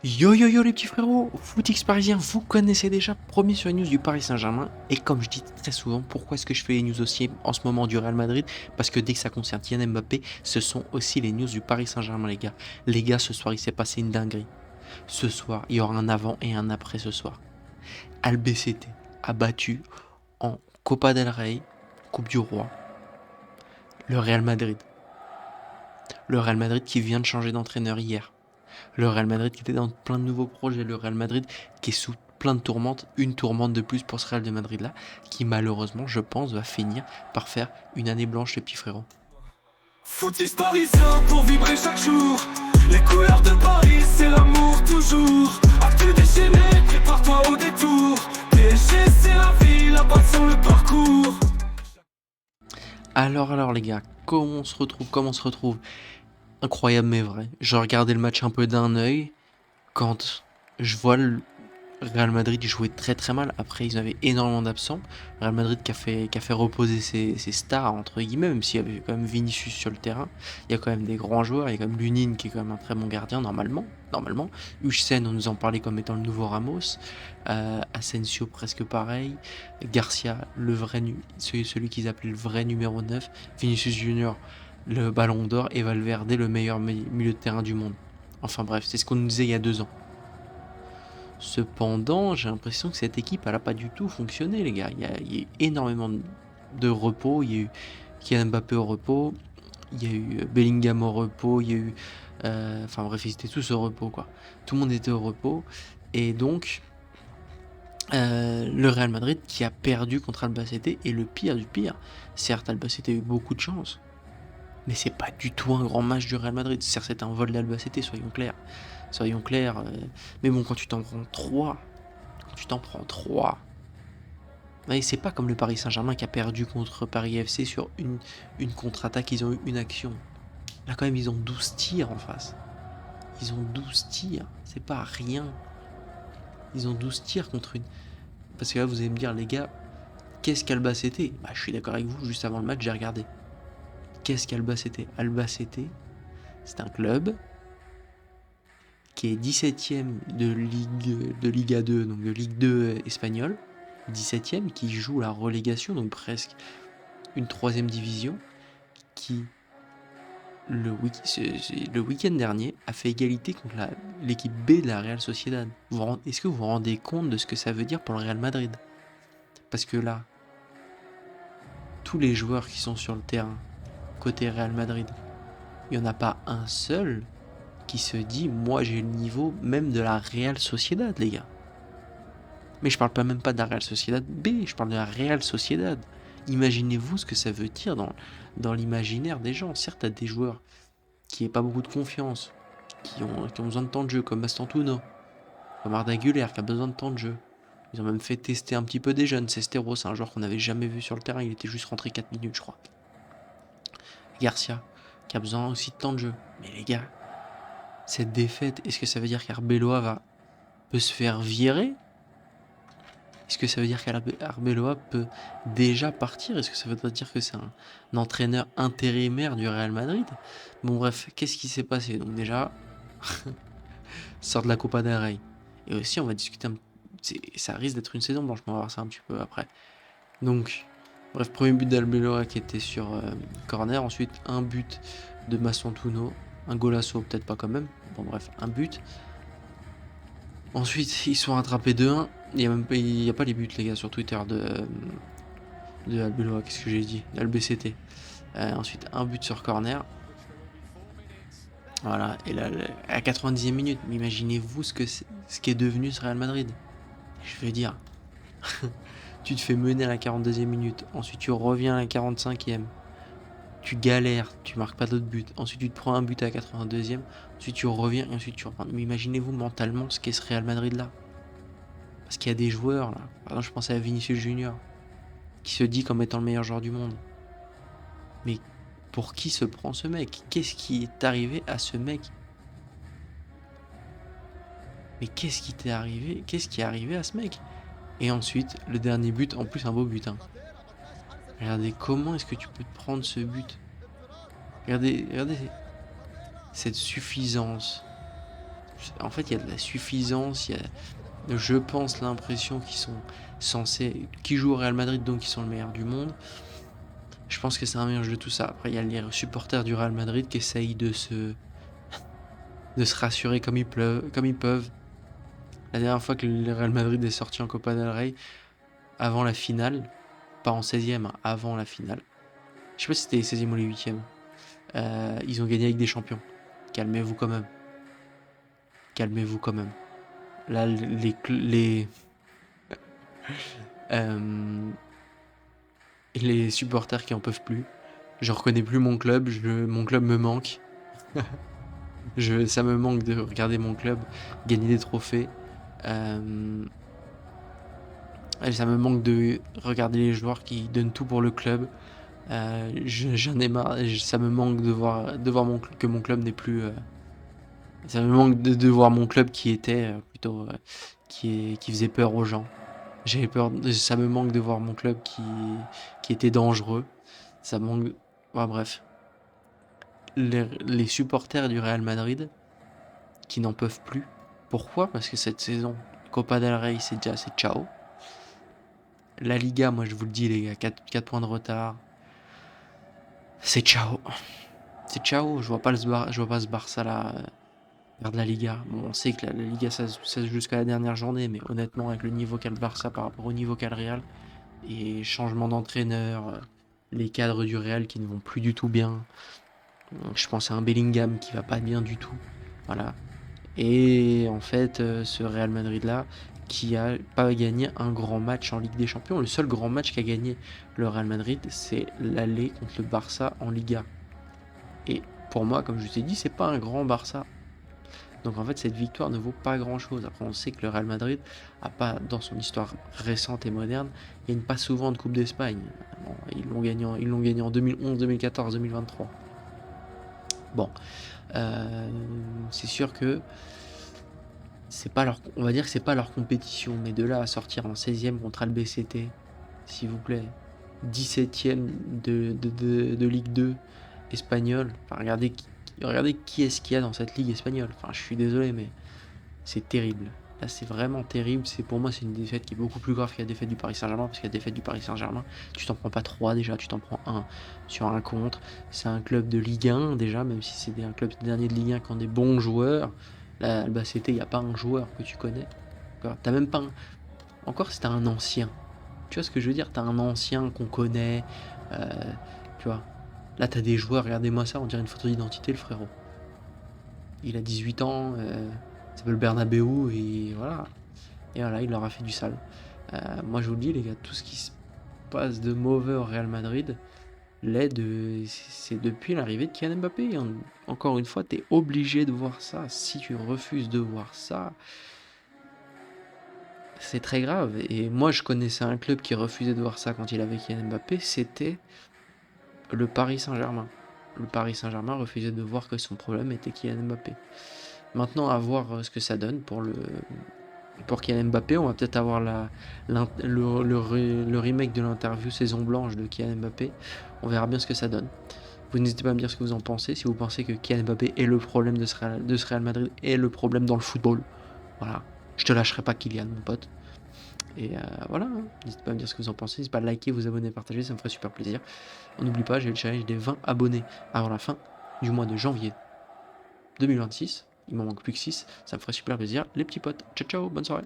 Yo yo yo les petits frérots, Footix parisien, vous connaissez déjà, premier sur les news du Paris Saint-Germain. Et comme je dis très souvent, pourquoi est-ce que je fais les news aussi en ce moment du Real Madrid? Parce que dès que ça concerne Kylian Mbappé, ce sont aussi les news du Paris Saint-Germain, les gars. Les gars, ce soir, il s'est passé une dinguerie. Ce soir, il y aura un avant et un après ce soir. Albacete a battu en Copa del Rey, Coupe du Roi, le Real Madrid. Le Real Madrid qui vient de changer d'entraîneur hier. Le Real Madrid qui était dans plein de nouveaux projets, le Real Madrid qui est sous plein de tourmentes, une tourmente de plus pour ce Real de Madrid là, qui malheureusement, je pense, va finir par faire une année blanche, les petits frérots. Footix parisien pour vibrer chaque jour. Les couleurs de Paris, c'est l'amour toujours. Actu déchaîné, prépare-toi au détour. PSG, c'est la vie, la passion, le parcours. Alors les gars, comment on se retrouve. Incroyable mais vrai. Je regardais le match un peu d'un œil quand je vois le Real Madrid jouait très très mal. Après, ils avaient énormément d'absents. Real Madrid qui a fait reposer ses stars, entre guillemets, même s'il y avait quand même Vinicius sur le terrain. Il y a quand même des grands joueurs. Il y a quand même Lunin qui est quand même un très bon gardien, normalement. Huijsen, on nous en parlait comme étant le nouveau Ramos. Asensio, presque pareil. Garcia, celui qu'ils appelaient le vrai numéro 9. Vinicius Junior, le ballon d'or. Et Valverde, le meilleur milieu de terrain du monde. Enfin bref, c'est ce qu'on nous disait il y a 2 ans. Cependant, j'ai l'impression que cette équipe, elle a pas du tout fonctionné, les gars. Il y a eu énormément de repos. Il y a eu Kylian Mbappé au repos. Il y a eu Bellingham au repos. Il y a eu. Enfin bref, ils étaient tous au repos, quoi. Tout le monde était au repos. Et donc, le Real Madrid qui a perdu contre Albacete. Et le pire du pire, certes, Albacete a eu beaucoup de chance. Mais c'est pas du tout un grand match du Real Madrid. Certes, c'est un vol d'Albacete, soyons clairs. Soyons clairs. Mais bon, quand tu t'en prends 3, ouais, c'est pas comme le Paris Saint-Germain qui a perdu contre Paris FC sur une contre-attaque, ils ont eu une action. Là quand même ils ont 12 tirs en face. Ils ont 12 tirs, c'est pas rien. Ils ont 12 tirs contre une. Parce que là vous allez me dire les gars, qu'est-ce qu'Albacete? Bah je suis d'accord avec vous, juste avant le match j'ai regardé. Qu'est-ce qu'Albacete? Albacete, c'est un club qui est 17ème de Liga 2, donc de Ligue 2 espagnole, 17ème, qui joue la relégation, donc presque une 3ème division, qui le week-end dernier a fait égalité contre l'équipe B de la Real Sociedad. Est-ce que vous vous rendez compte de ce que ça veut dire pour le Real Madrid? Parce que là, tous les joueurs qui sont sur le terrain, côté Real Madrid, il n'y en a pas un seul qui se dit moi j'ai le niveau même de la Real Sociedad, les gars. Mais je parle pas même pas de la Real Sociedad B, je parle de la Real Sociedad. Imaginez-vous ce que ça veut dire dans l'imaginaire des gens. Certes, t'as des joueurs qui n'ont pas beaucoup de confiance, qui ont besoin de temps de jeu, comme Bastantuno, comme Arda Güler, qui a besoin de temps de jeu. Ils ont même fait tester un petit peu des jeunes. Cestero, c'est un joueur qu'on n'avait jamais vu sur le terrain, il était juste rentré 4 minutes, je crois. Garcia, qui a besoin aussi de temps de jeu. Mais les gars, cette défaite, est-ce que ça veut dire qu'Arbeloa peut se faire virer? Est-ce que ça veut dire qu'Arbeloa peut déjà partir? Est-ce que ça veut dire que c'est un entraîneur intérimaire du Real Madrid? Bon bref, qu'est-ce qui s'est passé? Donc déjà, sort de la Copa del Rey. Et aussi, on va discuter ça risque d'être une saison blanche, mais on va voir ça un petit peu après. Donc, bref, premier but d'Albeloa qui était sur corner. Ensuite, un but de Massantuno. Un golasso, peut-être pas quand même. Bon bref, un but. Ensuite, ils sont rattrapés 2-1. Il n'y a pas les buts, les gars, sur Twitter de Albeloa. Qu'est-ce que j'ai dit? D'Albacete. Ensuite, un but sur corner. Voilà. Et là, à 90e minute, mais imaginez-vous ce qu'est devenu ce Real Madrid. Je veux dire, tu te fais mener à la 42e minute. Ensuite, tu reviens à la 45e. Tu galères, tu marques pas d'autres buts. Ensuite, tu te prends un but à la 82e. Ensuite, tu reviens et ensuite tu reprends. Mais imaginez-vous mentalement ce qu'est ce Real Madrid là. Parce qu'il y a des joueurs là. Par exemple, je pensais à Vinicius Junior, qui se dit comme étant le meilleur joueur du monde. Mais pour qui se prend ce mec? Qu'est-ce qui est arrivé à ce mec? Mais qu'est-ce qui t'est arrivé? Qu'est-ce qui est arrivé à ce mec? Et ensuite, le dernier but, en plus un beau but. Hein. Regardez, comment est-ce que tu peux te prendre ce but? Regardez cette suffisance. En fait, il y a de la suffisance, il y a, je pense, l'impression qu'ils sont censés, qui jouent au Real Madrid, donc ils sont le meilleur du monde. Je pense que c'est un mélange de tout ça. Après, il y a les supporters du Real Madrid qui essayent de se rassurer comme ils peuvent. La dernière fois que le Real Madrid est sorti en Copa del Rey, avant la finale, pas en 16e, hein, avant la finale. Je sais pas si c'était les 16e ou les 8e. Ils ont gagné avec des champions. Calmez-vous quand même. Calmez-vous quand même. Là, les supporters qui en peuvent plus. Je reconnais plus mon club. Mon club me manque. Ça me manque de regarder mon club gagner des trophées. Ça me manque de regarder les joueurs qui donnent tout pour le club. J'en ai marre. Ça me manque de voir que mon club n'est plus. Ça me manque de voir mon club qui était plutôt qui faisait peur aux gens. J'avais peur. Ça me manque de voir mon club qui était dangereux. Ça manque. Enfin, bref. Les supporters du Real Madrid qui n'en peuvent plus. Pourquoi? Parce que cette saison, Copa del Rey, c'est ciao. La Liga, moi je vous le dis les gars, 4 points de retard. C'est ciao. C'est ciao. Je vois pas ce Barça là perdre la Liga. Bon, on sait que la Liga ça se joue jusqu'à la dernière journée, mais honnêtement avec le niveau qu'a le Barça par rapport au niveau qu'a le Real, et changement d'entraîneur, les cadres du Real qui ne vont plus du tout bien. Je pense à un Bellingham qui va pas bien du tout. Voilà. Et en fait, ce Real Madrid-là, qui a pas gagné un grand match en Ligue des Champions. Le seul grand match qu'a gagné le Real Madrid, c'est l'aller contre le Barça en Liga. Et pour moi, comme je vous ai dit, c'est pas un grand Barça. Donc en fait, cette victoire ne vaut pas grand-chose. Après, on sait que le Real Madrid a pas, dans son histoire récente et moderne, il gagne pas souvent de Coupe d'Espagne. Bon, ils l'ont gagné en 2011, 2014, 2023. Bon, c'est sûr que on va dire que c'est pas leur compétition, mais de là à sortir en 16e contre Albacete, s'il vous plaît, 17e de Ligue 2 espagnole. Enfin, regardez qui est-ce qu'il y a dans cette ligue espagnole. Enfin, je suis désolé, mais c'est terrible. Là, c'est vraiment terrible. Pour moi, c'est une défaite qui est beaucoup plus grave que la défaite du Paris Saint-Germain, parce que la défaite du Paris Saint-Germain, tu t'en prends pas 3 déjà, tu t'en prends 1 sur un contre. C'est un club de Ligue 1 déjà, même si c'est un club dernier de Ligue 1 qui ont des bons joueurs. Là, Albacete, il n'y a pas un joueur que tu connais. T'as même pas un... Encore si t'as un ancien. Tu vois ce que je veux dire? T'as un ancien qu'on connaît. Tu vois. Là, t'as des joueurs, regardez-moi ça, on dirait une photo d'identité, le frérot. Il a 18 ans, il s'appelle Bernabeu, et voilà. Et voilà, il leur a fait du sale. Moi, je vous le dis, les gars, tout ce qui se passe de mauvais au Real Madrid, c'est depuis l'arrivée de Kylian Mbappé. Encore une fois, t'es obligé de voir ça. Si tu refuses de voir ça, c'est très grave. Et moi, je connaissais un club qui refusait de voir ça quand il avait Kylian Mbappé, c'était le Paris Saint-Germain. Le Paris Saint-Germain refusait de voir que son problème était Kylian Mbappé. Maintenant, à voir ce que ça donne pour Kylian Mbappé. On va peut-être avoir le remake de l'interview Saison Blanche de Kylian Mbappé. On verra bien ce que ça donne. Vous n'hésitez pas à me dire ce que vous en pensez. Si vous pensez que Kylian Mbappé est le problème de ce Real Madrid, est le problème dans le football. Voilà. Je te lâcherai pas, Kylian, mon pote. Et voilà, n'hésitez pas à me dire ce que vous en pensez. N'hésitez pas à liker, vous abonner, partager, ça me ferait super plaisir. On n'oublie pas, j'ai le challenge des 20 abonnés avant la fin du mois de janvier 2026. Il m'en manque plus que 6, ça me ferait super plaisir. Les petits potes, ciao ciao, bonne soirée.